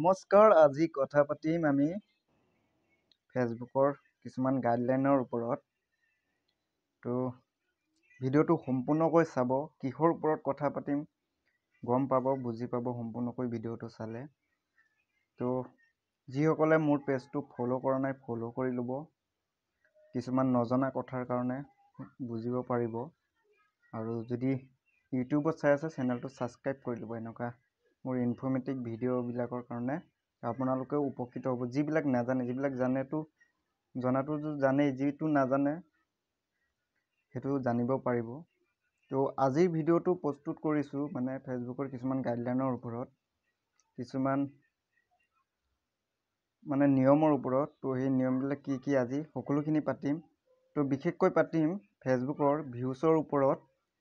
নমস্কাৰ, আজি কথা পাতিম আমি ফেচবুকৰ কিছুমান গাইডলাইনৰ ওপৰত। তো ভিডিঅ'টো সম্পূৰ্ণকৈ চাব, কিহৰ ওপৰত কথা পাতিম গম পাব, বুজি পাব সম্পূৰ্ণকৈ ভিডিঅ'টো চালে। তো যিসকলে মোৰ পেজটো ফ'ল' কৰা নাই ফ'ল' কৰি ল'ব, কিছুমান নজনা কথাৰ কাৰণে বুজিব পাৰিব। আৰু যদি ইউটিউবত চাই আছে চেনেলটো ছাবস্ক্ৰাইব কৰি ল'ব। এনেকুৱা মোৰ ইনফৰ্মেটিভ ভিডিঅ'বিলাকৰ কাৰণে আপোনালোকেও উপকৃত হ'ব। যিবিলাক নাজানে, যিবিলাক জানেতো জনাটো জানেই, যিটো নাজানে সেইটো জানিব পাৰিব। তো আজিৰ ভিডিঅ'টো প্ৰস্তুত কৰিছোঁ মানে ফেচবুকৰ কিছুমান গাইডলাইনৰ ওপৰত, কিছুমান মানে নিয়মৰ ওপৰত। তো সেই নিয়মবিলাক কি কি আজি সকলোখিনি পাতিম। তো বিশেষকৈ পাতিম ফেচবুকৰ ভিউজৰ ওপৰত,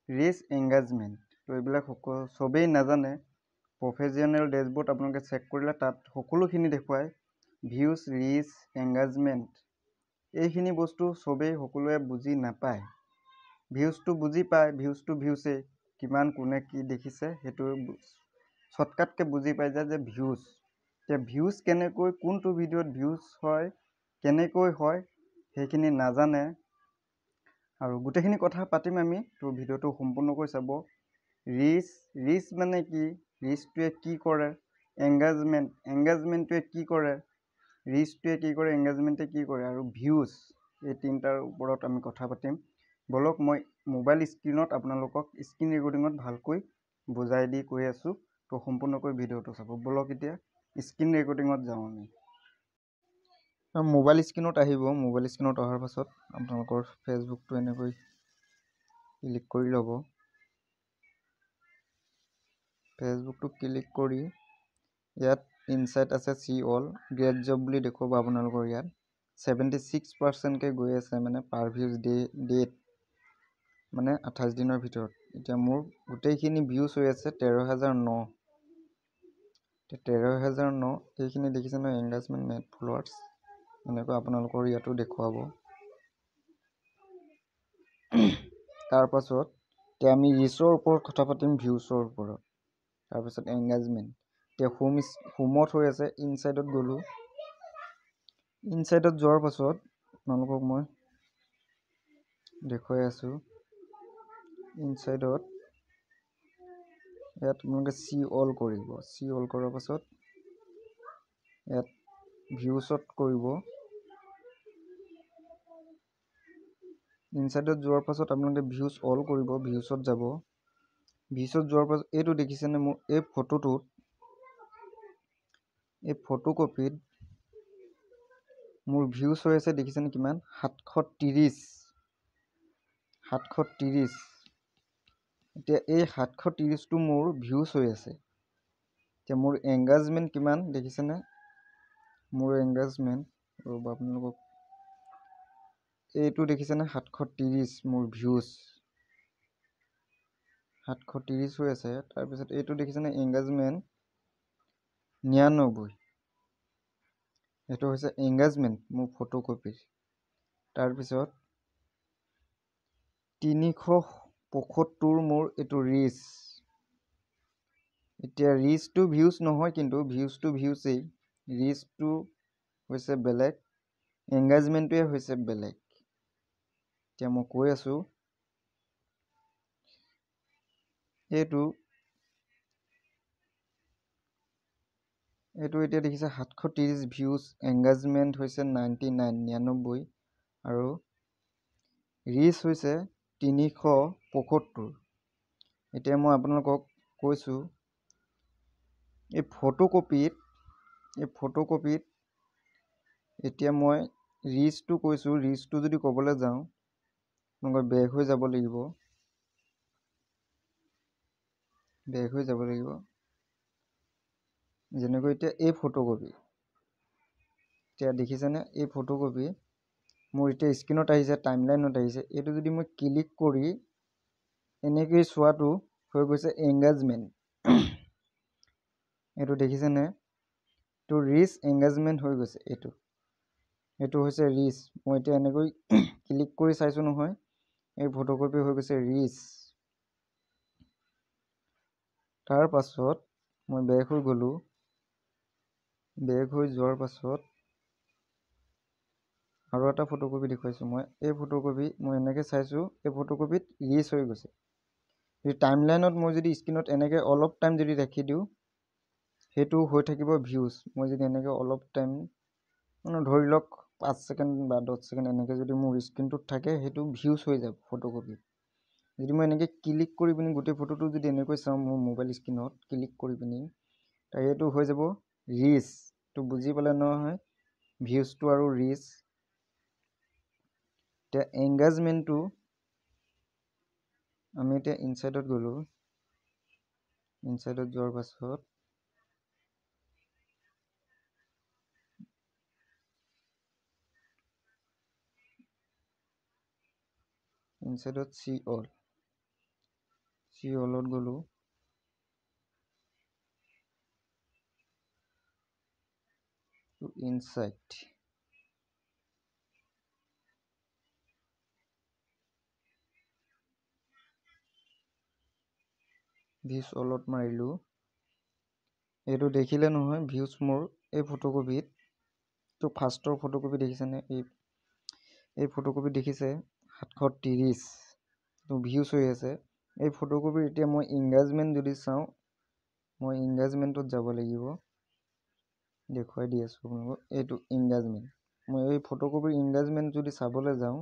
ৰিচ এংগেজমেণ্ট। তো এইবিলাক চবেই নাজানে। প্ৰফেশ্যনেল ডেছবৰ্ড আপোনালোকে চেক কৰিলে তাত সকলোখিনি দেখুৱায়, ভিউজ, ৰিচ, এংগেজমেণ্ট। এইখিনি বস্তু চবেই সকলোৱে বুজি নাপায়। ভিউজটো বুজি পায়, ভিউজটো ভিউজেই, কিমান কোনে কি দেখিছে সেইটো শ্বৰ্টকাটকৈ বুজি পাই যায় যে ভিউজ। এতিয়া ভিউজ কেনেকৈ, কোনটো ভিডিঅ'ত ভিউজ হয়, কেনেকৈ হয় সেইখিনি নাজানে। আৰু গোটেইখিনি কথা পাতিম আমি। তো ভিডিঅ'টো সম্পূৰ্ণকৈ চাব। ৰিচ মানে কি, ৰিচটোৱে কি কৰে, এংগেজমেণ্টটোৱে কি কৰে, ৰিচটোৱে কি কৰে, এংগেজমেণ্টে কি কৰে, আৰু ভিউজ, এই তিনিটাৰ ওপৰত আমি কথা পাতিম। বলক মই মোবাইল স্ক্ৰীণত আপোনালোকক স্ক্ৰীণ ৰেকৰ্ডিঙত ভালকৈ বুজাই দি কৈ আছোঁ। তো সম্পূৰ্ণকৈ ভিডিঅ'টো চাব। বলক এতিয়া স্ক্ৰীণ ৰেকৰ্ডিঙত যাওঁ আমি। মোবাইল স্ক্ৰীণত আহিব। মোবাইল স্ক্ৰীণত অহাৰ পাছত আপোনালোকৰ ফেচবুকটো এনেকৈ ক্লিক কৰি ল'ব। ফেচবুকটো ক্লিক কৰি ইয়াত ইনচাইট আছে চি অল, গ্ৰেট জব বুলি দেখুৱাব আপোনালোকৰ ইয়াত। 76%কৈ গৈ আছে মানে পাৰ ভিউজ ডেট, মানে 28 দিনৰ ভিতৰত। এতিয়া মোৰ গোটেইখিনি ভিউজ হৈ আছে 13,009। 13,009 এইখিনি দেখিছে ন, এংগেজমেণ্ট, নেট ফলোৱাৰ্ছ, এনেকৈ আপোনালোকৰ ইয়াতো দেখুৱাব। তাৰপাছত এতিয়া আমি ৰিচৰ ওপৰত কথা পাতিম, ভিউজৰ ওপৰত। তাৰপিছত এংগেজমেণ্ট। এতিয়া হোমত হৈ আছে, ইনচাইডত গ'লোঁ। ইনচাইডত যোৱাৰ পাছত আপোনালোকক মই দেখুৱাই আছোঁ। ইনচাইডত ইয়াত আপোনালোকে চি অল কৰিব। চি অল কৰাৰ পাছত ইয়াত ভিউজত কৰিব। ইনচাইডত যোৱাৰ পাছত আপোনালোকে ভিউজ অল কৰিব, ভিউজত যাব। ভিউজত যোৱাৰ পাছত এইটো দেখিছেনে, মোৰ এই ফটোটোত, এই ফটোকপিত মোৰ ভিউজ হৈ আছে দেখিছেনে কিমান, 730। 730। এতিয়া এই 730টো মোৰ ভিউজ হৈ আছে। এতিয়া মোৰ এংগেজমেণ্ট কিমান দেখিছেনে, মোৰ এংগেজমেণ্ট ৰ'ব আপোনালোকক, এইটো দেখিছেনে 730 মোৰ ভিউজ, 730 হৈ আছে। তাৰপিছত এইটো দেখিছেনে এংগেজমেণ্ট 99। এইটো হৈছে এংগেজমেণ্ট মোৰ ফটোকপিৰ। তাৰপিছত 375 মোৰ এইটো ৰিচ। এতিয়া ৰিচটো ভিউজ নহয়, কিন্তু ভিউজটো ভিউজেই, ৰিচটো হৈছে বেলেগ, এংগেজমেণ্টটোৱে হৈছে বেলেগ। এতিয়া মই কৈ আছোঁ, এইটো এতিয়া দেখিছে 730 ভিউজ, এংগেজমেণ্ট হৈছে 99। আৰু ৰিচ হৈছে 375। এতিয়া মই আপোনালোকক কৈছোঁ, এই ফটোকপিত এতিয়া মই ৰিচটো কৈছোঁ। ৰিচটো যদি ক'বলৈ যাওঁ আপোনালোকৰ বেক হৈ যাব লাগিব, যেনেকৈ এতিয়া এই ফটোকপি, এতিয়া দেখিছেনে এই ফটোকপি মোৰ এতিয়া স্ক্ৰীণত আহিছে, টাইমলাইনত আহিছে। এইটো যদি মই ক্লিক কৰি এনেকৈ চোৱাটো হৈ গৈছে এংগেজমেণ্ট। এইটো দেখিছেনে, এইটো ৰিচ এংগেজমেণ্ট হৈ গৈছে। এইটো হৈছে ৰিচ। মই এতিয়া এনেকৈ ক্লিক কৰি চাইছোঁ নহয়, এই ফটোকপি হৈ গৈছে ৰিচ। তাৰ পাছত মই বেক হৈ গ'লোঁ। বেক হৈ যোৱাৰ পাছত আৰু এটা ফটোকপি দেখুৱাইছোঁ মই। এই ফটোকপি মই এনেকৈ চাইছোঁ, এই ফটোকপিত ৰিচ হৈ গৈছে। যদি টাইমলাইনত মই যদি স্ক্ৰীণত এনেকৈ অলপ টাইম যদি ৰাখি দিওঁ, সেইটো হৈ থাকিব ভিউজ। মই যদি এনেকৈ অলপ টাইম মানে ধৰি লওক 5 ছেকেণ্ড বা 10 ছেকেণ্ড এনেকৈ যদি মোৰ স্ক্ৰীণটোত থাকে, সেইটো ভিউজ হৈ যাব ফটোকপি। যদি মই এনেকৈ ক্লিক কৰি পিনি গোটেই ফটোটো যদি এনেকৈ চাওঁ মোৰ মোবাইল স্ক্ৰীণত ক্লিক কৰি পিনি, এইটো হৈ যাব ৰিচ। তো বুজি পালে নহয় ভিউজটো আৰু ৰিচ। এতিয়া এংগেজমেণ্টটো আমি এতিয়া ইনচাইডত গ'লোঁ। ইনচাইডত যোৱাৰ পাছত ইনচাইডত চি অলত গ'লোঁ। ইনচাইড ভিউজ অলট মাৰিলোঁ। এইটো দেখিলে নহয় ভিউজ মোৰ এই ফটোকপিত। তো ফাৰ্ষ্টৰ ফটোকপি দেখিছেনে? এই ফটোকপি দেখিছে 730 তো ভিউজ হৈ আছে। এই ফটোকপিৰ এতিয়া মই ইংগেজমেণ্ট যদি চাওঁ, মই ইংগেজমেণ্টত যাব লাগিব। দেখুৱাই দি আছোঁ আপোনালোকক। এইটো ইংগেজমেণ্ট। মই এই ফটোকপিৰ ইংগেজমেণ্ট যদি চাবলৈ যাওঁ,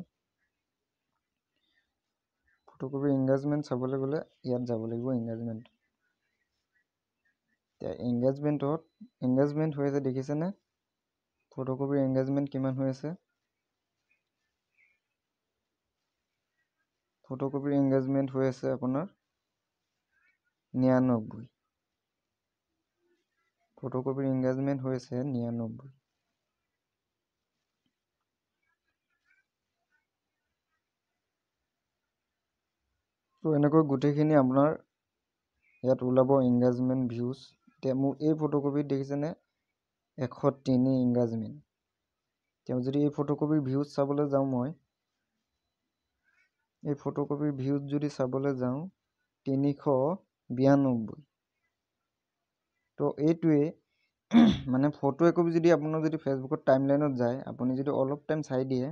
ফটোকপিৰ ইংগেজমেণ্ট চাবলৈ গ'লে ইয়াত যাব লাগিব ইংগেজমেণ্ট। এতিয়া এংগেজমেণ্ট হৈ আছে দেখিছেনে? ফটোকপিৰ এংগেজমেণ্ট কিমান হৈ আছে? ফটোকপিৰ এংগেজমেণ্ট হৈ আছে আপোনাৰ 99। ফটোকপিৰ এংগেজমেণ্ট হৈ আছে 99। তো এনেকৈ গোটেইখিনি আপোনাৰ ইয়াত ওলাব এংগেজমেণ্ট ভিউজ। এতিয়া মোৰ এই ফটোকপিত দেখিছেনে 103 এংগেজমেণ্ট। তেওঁ যদি এই ফটোকপিৰ ভিউজ চাবলৈ যাওঁ, মই এই ফটোকপিৰ ভিউজ যদি চাবলৈ যাওঁ 392। তো এইটোৱে মানে ফটো একপি যদি আপোনাৰ যদি ফেচবুকত টাইমলাইনত যায়, আপুনি যদি অলপ টাইম চাই দিয়ে,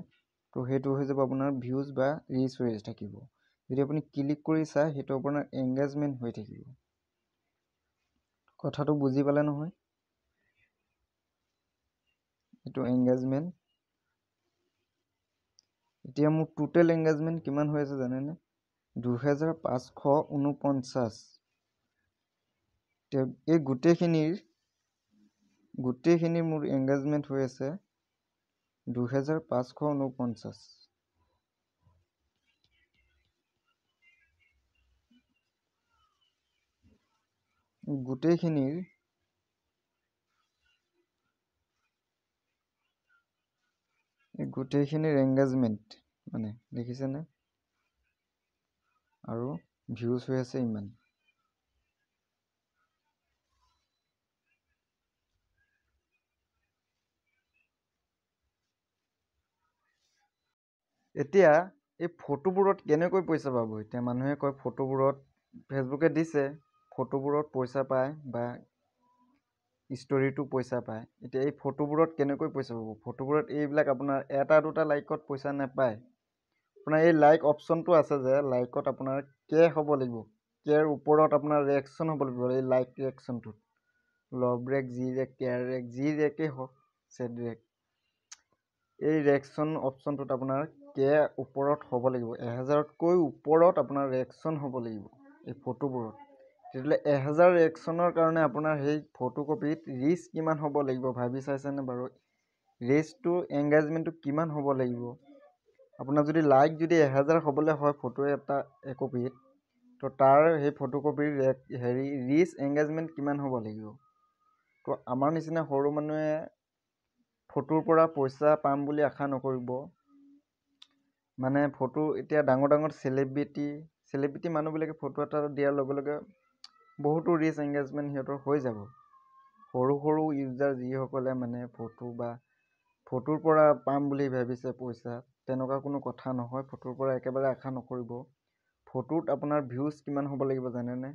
তো সেইটো হৈ যাব আপোনাৰ ভিউজ বা ৰিচ হৈ থাকিব। যদি আপুনি ক্লিক কৰি চায়, সেইটো আপোনাৰ এংগেজমেণ্ট হৈ থাকিব। কথাটো বুজি পালে নহয়? এইটো এংগেজমেণ্ট। এতিয়া মোৰ টোটেল এংগেজমেণ্ট কিমান হৈ আছে জানেনে? 2549। এই গোটেইখিনিৰ মোৰ এংগেজমেণ্ট হৈ আছে 2549। গোটেইখিনিৰ এংগেজমেণ্ট মানে দেখিছেনে? আৰু ভিউজ হৈ আছে ইমান। এতিয়া এই ফটোবোৰত কেনেকৈ পইচা পাব? এতিয়া মানুহে কয় ফটোবোৰত ফেচবুকে দিছে, ফটোবোৰত পইচা পায় বা ষ্টৰিটো পইচা পায়। এতিয়া এই ফটোবোৰত কেনেকৈ পইচা পাব? ফটোবোৰত এইবিলাক আপোনাৰ এটা দুটা লাইকত পইচা নাপায়। আপোনাৰ এই লাইক অপশ্যনটো আছে যে, লাইকত আপোনাৰ কে হ'ব লাগিব। কেৰ ওপৰত আপোনাৰ ৰিয়েকশ্যন হ'ব লাগিব। এই লাইক ৰিয়েকশ্যনটোত লভ ৰেক, জি ৰেক, কেয়াৰ ৰেক, যি ৰেকেই হওক, চেড ৰেক, এই ৰিয়েকশ্যন অপশ্যনটোত আপোনাৰ কে ওপৰত হ'ব লাগিব। 1000তকৈ ওপৰত আপোনাৰ ৰিয়েকশ্যন হ'ব লাগিব এই ফটোবোৰত। তেতিয়াহ'লে 1000 ৰিয়েকশ্যনৰ কাৰণে আপোনাৰ সেই ফটোকপিত ৰিচ কিমান হ'ব লাগিব ভাবি চাইছেনে বাৰু? ৰিচটো এংগেজমেণ্টটো কিমান হ'ব লাগিব? আপোনাৰ যদি লাইক যদি 1000 হ'বলৈ হয় ফটো এটা একপিত, তো তাৰ সেই ফটোকপিৰ ৰিচ এংগেজমেণ্ট কিমান হ'ব লাগিব? তো আমাৰ নিচিনা সৰু মানুহে ফটোৰ পৰা পইচা পাম বুলি আশা নকৰিব। মানে ফটো এতিয়া ডাঙৰ ডাঙৰ চেলিব্ৰিটি মানুহবিলাকে ফটো এটা দিয়াৰ লগে লগে বহুতো ৰিচ এংগেজমেণ্ট সিহঁতৰ হৈ যাব। সৰু সৰু ইউজাৰ যিসকলে মানে ফটোৰ পৰা পাম বুলি ভাবিছে পইচা, তেনেকুৱা কোনো কথা নহয়। ফটোৰ পৰা একেবাৰে আশা নকৰিব। ফটোত আপোনাৰ ভিউজ কিমান হ'ব লাগিব জানেনে?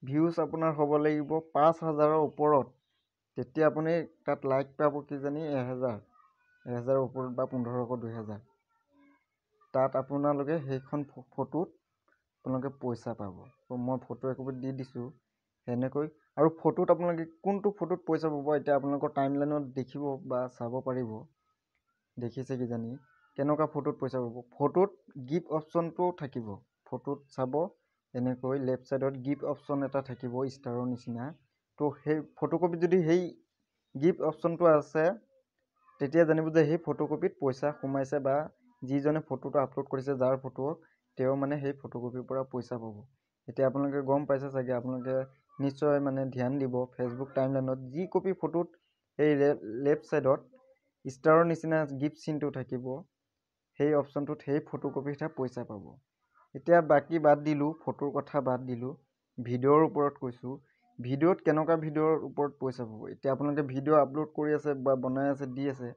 ভিউজ আপোনাৰ হ'ব লাগিব 5,000ৰ ওপৰত, তেতিয়া আপুনি তাত লাইক পাব কিজানি 1,000ৰ ওপৰত বা 1500 2000। তাত আপোনালোকে সেইখন ফটোত আপোনালোকে পইচা পাব। তো মই ফটো একপি দি দিছোঁ সেনেকৈ। আৰু ফটোত আপোনালোকে কোনটো ফটোত পইচা পাব এতিয়া আপোনালোকৰ টাইমলাইনত দেখিব বা চাব পাৰিব, দেখিছে কিজানি কেনেকুৱা ফটোত পইচা পাব। ফটোত গিফ্ট অপশ্যনটো থাকিব, ফটোত চাব এনেকৈ লেফ্ট ছাইডত গিফ্ট অপশ্যন এটা থাকিব ষ্টাৰৰ নিচিনা। তো সেই ফটোকপিত যদি সেই গিফ্ট অপশ্যনটো আছে তেতিয়া জানিব যে সেই ফটোকপিত পইচা সোমাইছে বা যিজনে ফটোটো আপলোড কৰিছে, যাৰ ফটো তেওঁ মানে সেই ফটোকপিৰ পৰা পইচা পাব। এতিয়া আপোনালোকে গম পাইছে চাগে, আপোনালোকে নিশ্চয় মানে ধ্যান দিব ফেচবুক টাইমলাইনত যি কপি ফটোত সেই লেফ্ট ছাইডত ষ্টাৰৰ নিচিনা গিফ্ট চিনটো থাকিব, সেই অপশ্যনটোত সেই ফটোকপিতহে পইচা পাব। এতিয়া বাকী বাদ দিলোঁ, ফটোৰ কথা বাদ দিলোঁ, ভিডিঅ'ৰ ওপৰত কৈছোঁ। ভিডিঅ'ত কেনেকুৱা ভিডিঅ'ৰ ওপৰত পইচা পাব। এতিয়া আপোনালোকে ভিডিঅ' আপলোড কৰি আছে বা বনাই আছে দি আছে,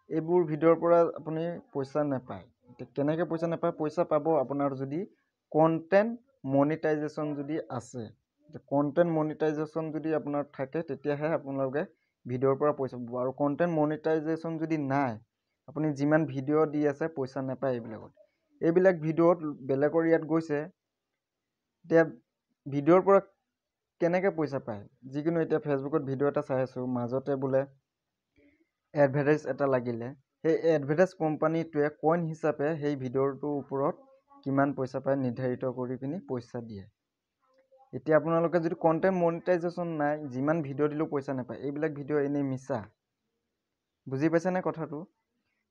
এইবোৰ ভিডিঅ'ৰ পৰা আপুনি পইচা নাপায়। এতিয়া কেনেকৈ পইচা নাপায়, পইচা পাব আপোনাৰ যদি কণ্টেণ্ট মনিটাইজেশ্যন যদি আছে। কণ্টেণ্ট মনিটাইজেশ্যন যদি আপোনাৰ থাকে তেতিয়াহে আপোনালোকে ভিডিঅ'ৰ পৰা পইচা পাব। আৰু কণ্টেণ্ট মনিটাইজেশ্যন যদি নাই, আপুনি যিমান ভিডিঅ' দি আছে পইচা নাপায় এইবিলাকত। এইবিলাক ভিডিঅ'ত বেলেগৰ ইয়াত গৈছে, এতিয়া ভিডিঅ'ৰ পৰা কেনেকৈ পইচা পায়। যিকোনো এতিয়া ফেচবুকত ভিডিঅ' এটা চাই আছোঁ, মাজতে বোলে এডভাৰটাইজ এটা লাগিলে, সেই এডভাৰটাইজ কোম্পানীটোৱে কইন হিচাপে সেই ভিডিঅ'টোৰ ওপৰত কিমান পইচা পায় নিৰ্ধাৰিত কৰি পিনি পইচা দিয়ে। এতিয়া আপোনালোকে যদি কণ্টেণ্ট মনিটাইজেশ্যন নাই, যিমান ভিডিঅ' দিলেও পইচা নাপায়। এইবিলাক ভিডিঅ' এনেই মিছা, বুজি পাইছেনে কথাটো।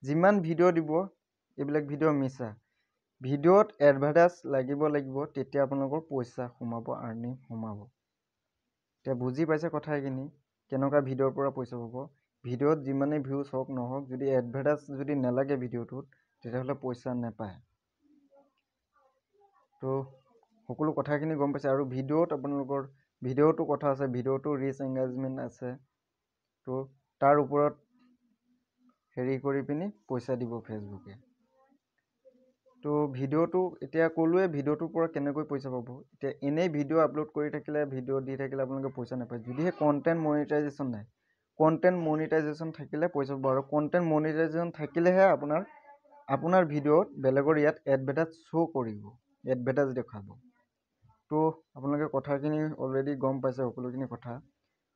যিমান ভিডিঅ' দিব এইবিলাক ভিডিঅ' মিছা। ভিডিঅ'ত এডভাৰটাইজ লাগিব তেতিয়া আপোনালোকৰ পইচা সোমাব, আৰ্নিং সোমাব। এতিয়া বুজি পাইছে কথাখিনি, কেনেকুৱা ভিডিঅ'ৰ পৰা পইচা পাব। ভিডিঅ'ত যিমানেই ভিউজ হওক নহওক, যদি এডভাৰটাইজ যদি নালাগে ভিডিঅ'টোত তেতিয়াহ'লে পইচা নাপায়। তো সকলো কথাখিনি গম পাইছে। আৰু ভিডিঅ'ত আপোনালোকৰ ভিডিঅ'টো কথা আছে, ভিডিঅ'টো ৰিচ এংগেজমেণ্ট আছে। তো তাৰ ওপৰত হেৰি কৰি পিনি পইচা দিব ফেচবুকে। তো ভিডিঅ'টো এতিয়া ক'লোৱে ভিডিঅ'টোৰ পৰা কেনেকৈ পইচা পাব। এতিয়া এনেই ভিডিঅ' আপলোড কৰি থাকিলে, ভিডিঅ' দি থাকিলে আপোনালোকে পইচা নাপায়। যদিহে কণ্টেণ্ট মনিটাইজেশ্যন নাই, কণ্টেণ্ট মনিটাইজেশ্যন থাকিলে পইচা পাব। আৰু কণ্টেণ্ট মনিটাইজেশ্যন থাকিলেহে আপোনাৰ ভিডিঅ'ত বেলেগৰ ইয়াত এডভাৰটাইজ শ্ব' কৰিব, এডভাৰটাইজ দেখাব। তো আপোনালোকে কথাখিনি অলৰেডি গম পাইছে সকলোখিনি কথা।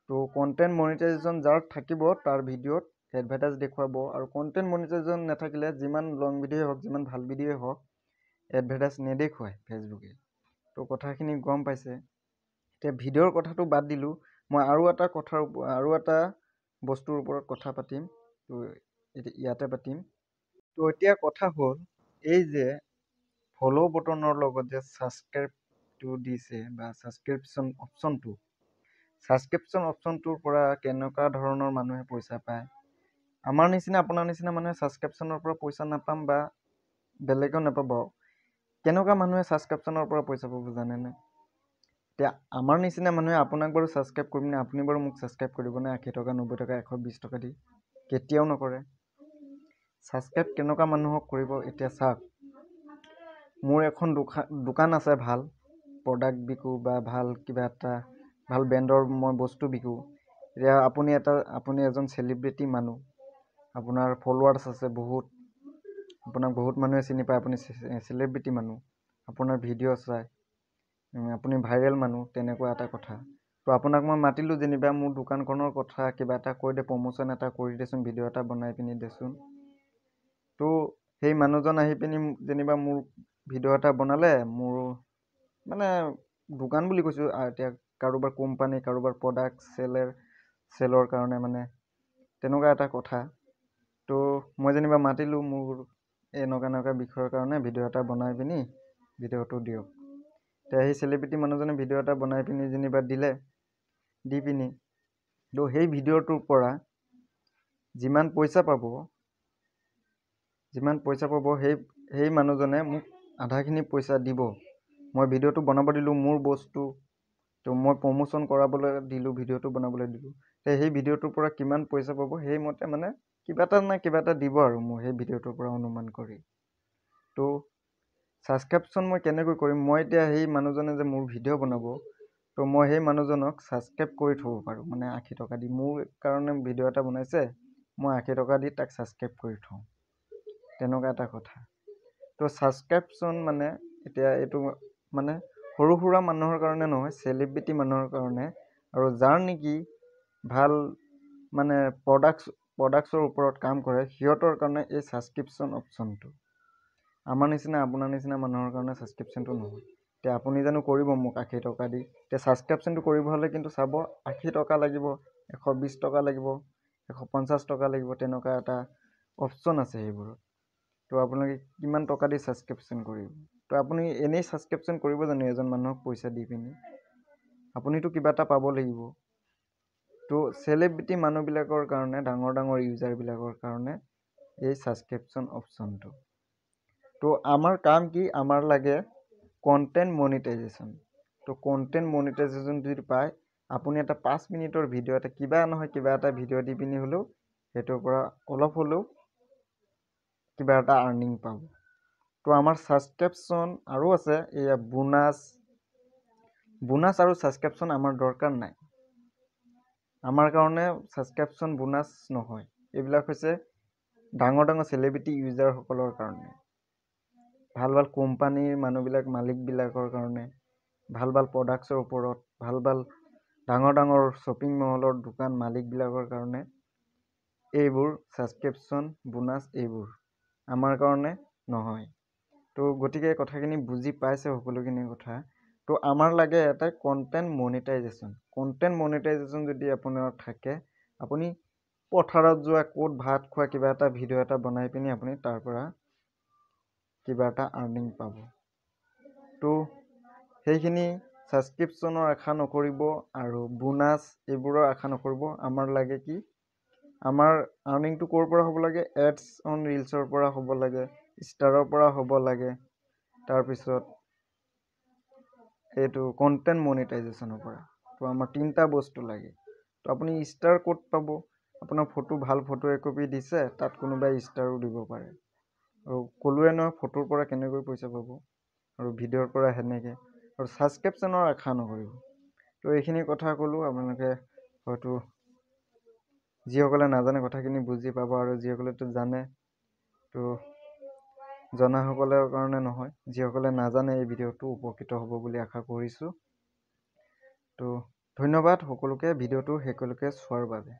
তো কণ্টেণ্ট মনিটাইজেশ্যন যাৰ থাকিব তাৰ ভিডিঅ'ত এডভাৰটাইজ দেখুৱাব। আৰু কণ্টেণ্ট মনিটাইজেশ্যন নাথাকিলে যিমান লং ভিডিঅ'ই হওক, যিমান ভাল ভিডিঅ'ই হওক, এডভাৰটাইজ নেদেখুৱায় ফেচবুকে। তো কথাখিনি গম পাইছে। এতিয়া ভিডিঅ'ৰ কথাটো বাদ দিলোঁ, মই আৰু এটা বস্তুৰ ওপৰত কথা পাতিম। তো ইয়াতে পাতিম। তো এতিয়া কথা হ'ল এই যে ফ'ল' বটনৰ লগত যে ছাবস্ক্ৰাইবটো দিছে বা ছাবস্ক্ৰিপশ্যন অপশ্যনটোৰ পৰা কেনেকুৱা ধৰণৰ মানুহে পইচা পায়। আমাৰ নিচিনা আপোনাৰ নিচিনা মানুহে ছাবস্ক্ৰিপশ্যনৰ পৰা পইচা নাপাম বা বেলেগেও নাপাব। কেনেকুৱা মানুহে ছাবস্ক্ৰিপশ্যনৰ পৰা পইচা পাব জানেনে। এতিয়া আমাৰ নিচিনা মানুহে আপোনাক বাৰু ছাবস্ক্ৰাইব কৰিম নে, আপুনি বাৰু মোক ছাবস্ক্ৰাইব কৰিবনে 80 টকা 90 টকা 120 টকা দি? কেতিয়াও নকৰে। ছাবস্ক্ৰাইব কেনেকুৱা মানুহক কৰিব, এতিয়া চাওক, মোৰ এখন দোকান আছে, ভাল প্ৰডাক্ট বিকোঁ বা ভাল কিবা এটা ভাল ব্ৰেণ্ডৰ মই বস্তু বিকোঁ। এতিয়া আপুনি এজন চেলিব্ৰিটি মানুহ, আপোনাৰ ফলোৱাৰ্ছ আছে বহুত, আপোনাক বহুত মানুহে চিনি পায়, আপুনি চেলিব্ৰিটি মানুহ, আপোনাৰ ভিডিঅ' চায়, আপুনি ভাইৰেল মানুহ, তেনেকুৱা এটা কথা। তো আপোনাক মই মাতিলোঁ যেনিবা, মোৰ দোকানখনৰ কথা কিবা এটা কৈ দে, প্ৰমোশ্যন এটা কৰি দেচোন, ভিডিঅ' এটা বনাই পিনি দেচোন। তো সেই মানুহজন আহি পিনি যেনিবা মোৰ ভিডিঅ' এটা বনালে, মোৰ মানে দোকান বুলি কৈছোঁ, এতিয়া কাৰোবাৰ কোম্পানী, কাৰোবাৰ প্ৰডাক্ট চেলৰ কাৰণে মানে তেনেকুৱা এটা কথা। তো মই যেনিবা মাতিলোঁ, মোৰ এনেকুৱা বিষয়ৰ কাৰণে ভিডিঅ' এটা বনাই পিনি ভিডিঅ'টো দিয়ক। এতিয়া সেই চেলিব্ৰিটি মানুহজনে ভিডিঅ' এটা বনাই পিনি যেনিবা দিলে, দি পিনি তো সেই ভিডিঅ'টোৰ পৰা যিমান পইচা পাব সেই মানুহজনে মোক আধাখিনি পইচা দিব। মই ভিডিঅ'টো বনাব দিলোঁ, মোৰ বস্তু, তো মই প্ৰমোশ্যন কৰাবলৈ দিলোঁ, ভিডিঅ'টো বনাবলৈ দিলোঁ। সেই ভিডিঅ'টোৰ পৰা কিমান পইচা পাব সেইমতে মানে কিবা এটা দিব আৰু মোৰ সেই ভিডিঅ'টোৰ পৰা অনুমান কৰি। তো ছাবস্ক্ৰিপশ্যন মই কেনেকৈ কৰিম, মই এতিয়া সেই মানুহজনে যে মোৰ ভিডিঅ' বনাব, তো মই সেই মানুহজনক ছাবস্ক্ৰাইব কৰি থ'ব পাৰোঁ, মানে 80 টকা দি। মোৰ কাৰণে ভিডিঅ' এটা বনাইছে, মই 80 টকা দি তাক ছাবস্ক্ৰাইব কৰি থওঁ, তেনেকুৱা এটা কথা। তো ছাবস্ক্ৰিপশ্যন মানে এতিয়া এইটো মানে সৰু সুৰা মানুহৰ কাৰণে নহয়, চেলিব্ৰিটি মানুহৰ কাৰণে, আৰু যাৰ নেকি ভাল মানে প্ৰডাক্টছৰ ওপৰত কাম কৰে সিহঁতৰ কাৰণে এই ছাবস্ক্ৰিপশ্যন অপশ্যনটো। আমাৰ নিচিনা আপোনাৰ নিচিনা মানুহৰ কাৰণে ছাবস্ক্ৰিপশ্যনটো নহয়। এতিয়া আপুনি জানো কৰিব মোক 80 টকা দি, এতিয়া ছাবস্ক্ৰিপশ্যনটো কৰিব হ'লে কিন্তু চাব 80 টকা লাগিব, 120 টকা লাগিব, 150 টকা লাগিব, তেনেকুৱা এটা অপশ্যন আছে সেইবোৰত। তো আপোনালোকে কিমান টকা দি ছাবস্ক্ৰিপশ্যন কৰিব? তো আপুনি এনেই ছাবস্ক্ৰিপশ্যন কৰিব জানো এজন মানুহক পইচা দি পিনি? আপুনিতো কিবা এটা পাব লাগিব। তো চেলিব্ৰিটি মানুহবিলাকৰ কাৰণে, ডাঙৰ ডাঙৰ ইউজাৰবিলাকৰ কাৰণে এই ছাবস্ক্ৰিপশ্যন অপশ্যনটো। তো আমাৰ কাম কি? আমাৰ লাগে কণ্টেণ্ট মনিটাইজেশ্যন। তো কণ্টেণ্ট মনিটাইজেশ্যন যদি পায়, আপুনি এটা 5 মিনিটৰ ভিডিঅ' এটা, কিবা নহয় কিবা এটা ভিডিঅ' দি পিনি হ'লেও সেইটোৰ পৰা অলপ হ'লেও কিবা এটা আৰ্নিং পাব। তো আমাৰ ছাবস্ক্ৰিপশ্যন আৰু আছে, এয়া বোনাছ আৰু ছাবস্ক্ৰিপশ্যন আমাৰ দৰকাৰ নাই। আমাৰ কাৰণে ছাবস্ক্ৰিপশ্যন বোনাছ নহয়, এইবিলাক হৈছে ডাঙৰ ডাঙৰ চেলিব্ৰিটি ইউজাৰসকলৰ কাৰণে, ভাল ভাল কোম্পানীৰ মানুহবিলাক, মালিকবিলাকৰ কাৰণে, ভাল ভাল প্ৰডাক্টছৰ ওপৰত, ভাল ভাল ডাঙৰ ডাঙৰ শ্বপিং মলৰ দোকান মালিকবিলাকৰ কাৰণে এইবোৰ ছাবস্ক্ৰিপশ্যন বোনাছ, এইবোৰ আমাৰ কাৰণে নহয়। তো গতিকে কথাখিনি বুজি পাইছে সকলোখিনি কথা। তো আমাৰ লাগে এটা কণ্টেণ্ট মনিটাইজেশ্যন। কণ্টেণ্ট মনিটাইজেশ্যন যদি আপোনাৰ থাকে, আপুনি পথাৰত যোৱা, ক'ত ভাত খোৱা, কিবা এটা ভিডিঅ' এটা বনাই পিনি আপুনি তাৰ পৰা কিবা এটা আৰ্নিং পাব। তো সেইখিনি ছাবস্ক্ৰিপশ্যনৰ আশা নকৰিব আৰু বোনাছ এইবোৰৰ আশা নকৰিব। আমাৰ লাগে কি? আমাৰ আৰ্নিংটো ক'ৰ পৰা হ'ব লাগে? এডছ অন ৰিলছৰ পৰা হ'ব লাগে, ষ্টাৰৰ পৰা হ'ব লাগে, তাৰপিছত এইটো কণ্টেণ্ট মনিটাইজেশ্যনৰ পৰা। তো আমাৰ 3টা বস্তু লাগে। তো আপুনি ষ্টাৰ ক'ত পাব? আপোনাৰ ফটো, ভাল ফটো একপি দিছে, তাত কোনোবাই ষ্টাৰো দিব পাৰে। আৰু ক'লোৱে নহয় ফটোৰ পৰা কেনেকৈ পইচা পাব, আৰু ভিডিঅ'ৰ পৰা সেনেকৈ। আৰু ছাবস্ক্ৰিপশ্যনৰ আশা নকৰিব। তো এইখিনি কথা ক'লোঁ, আপোনালোকে হয়তো যিসকলে নাজানে কথাখিনি বুজি পাব, আৰু যিসকলেতো জানে, তো জনাসকলৰ কাৰণে নহয়, যিসকলে নাজানে এই ভিডিঅ'টো উপকৃত হ'ব বুলি আশা কৰিছোঁ। তো ধন্যবাদ সকলোকে ভিডিঅ'টো শেষলৈকে চোৱাৰ বাবে।